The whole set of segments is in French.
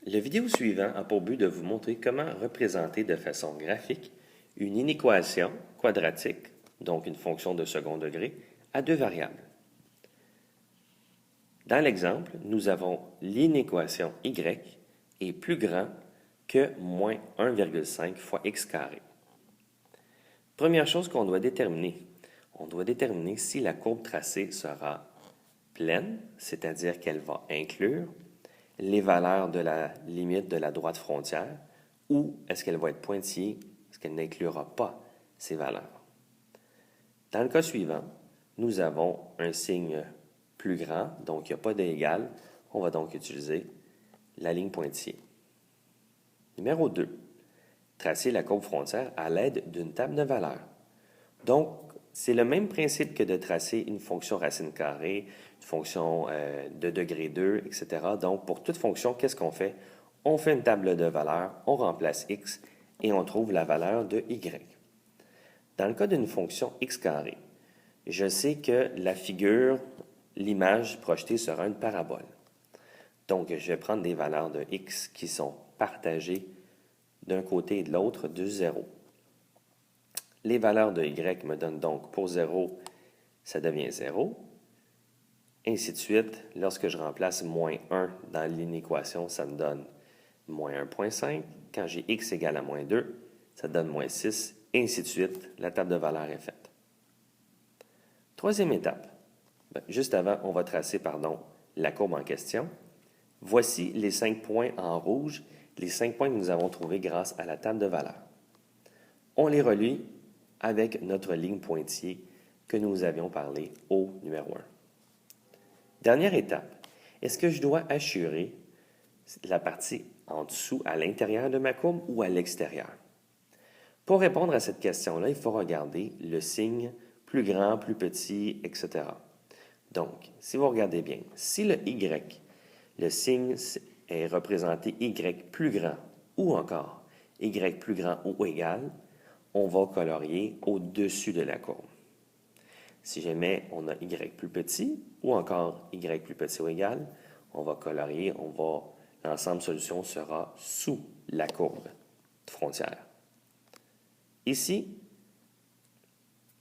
La vidéo suivante a pour but de vous montrer comment représenter de façon graphique une inéquation quadratique, donc une fonction de second degré, à deux variables. Dans l'exemple, nous avons l'inéquation y est plus grand que moins 1,5 fois x carré. Première chose qu'on doit déterminer, on doit déterminer si la courbe tracée sera pleine, c'est-à-dire qu'elle va inclure les valeurs de la limite de la droite frontière, ou est-ce qu'elle va être pointillée, est-ce qu'elle n'inclura pas ces valeurs. Dans le cas suivant, nous avons un signe plus grand, donc il n'y a pas d'égal, on va donc utiliser la ligne pointillée. Numéro 2, tracer la courbe frontière à l'aide d'une table de valeurs. Donc, c'est le même principe que de tracer une fonction racine carrée, une fonction de degré 2, etc. Donc, pour toute fonction, qu'est-ce qu'on fait? On fait une table de valeurs, on remplace x et on trouve la valeur de y. Dans le cas d'une fonction x carré, je sais que la figure, l'image projetée sera une parabole. Donc, je vais prendre des valeurs de x qui sont partagées d'un côté et de l'autre de 0. Les valeurs de y me donnent donc pour 0, ça devient 0. Ainsi de suite, lorsque je remplace moins 1 dans l'inéquation, ça me donne moins 1,5. Quand j'ai x égale à moins 2, ça donne moins 6. Ainsi de suite, la table de valeurs est faite. Troisième étape. Juste avant, on va tracer la courbe en question. Voici les 5 points en rouge, les 5 points que nous avons trouvés grâce à la table de valeurs. On les relie avec notre ligne pointillée que nous avions parlé au numéro 1. Dernière étape, est-ce que je dois assurer la partie en dessous à l'intérieur de ma courbe ou à l'extérieur? Pour répondre à cette question-là, il faut regarder le signe plus grand, plus petit, etc. Donc, si vous regardez bien, si le y, le signe est représenté y plus grand ou encore y plus grand ou égal, on va colorier au-dessus de la courbe. Si jamais on a y plus petit ou encore y plus petit ou égal, on va colorier, l'ensemble solution sera sous la courbe de frontière. Ici,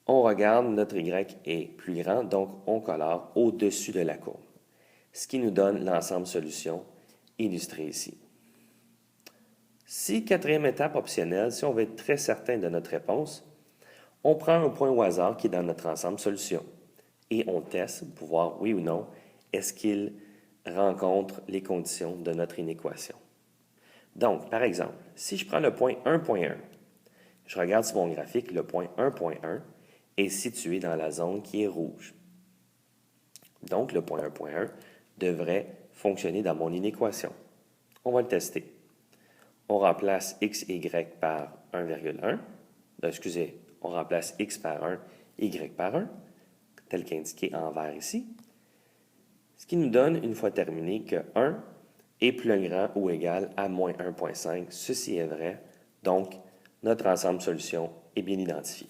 on regarde notre y est plus grand, donc on colore au-dessus de la courbe, ce qui nous donne l'ensemble solution illustré ici. Si, quatrième étape optionnelle, si on veut être très certain de notre réponse, on prend un point au hasard qui est dans notre ensemble solution et on teste pour voir oui ou non, est-ce qu'il rencontre les conditions de notre inéquation. Donc, par exemple, si je prends le point 1.1, je regarde sur mon graphique, le point 1.1 est situé dans la zone qui est rouge. Donc, le point 1.1 devrait fonctionner dans mon inéquation. On va le tester. On remplace x et y par 1,1. On remplace x par 1, y par 1, tel qu'indiqué en vert ici. Ce qui nous donne, une fois terminé, que 1 est plus grand ou égal à moins 1,5. Ceci est vrai, donc notre ensemble solution est bien identifié.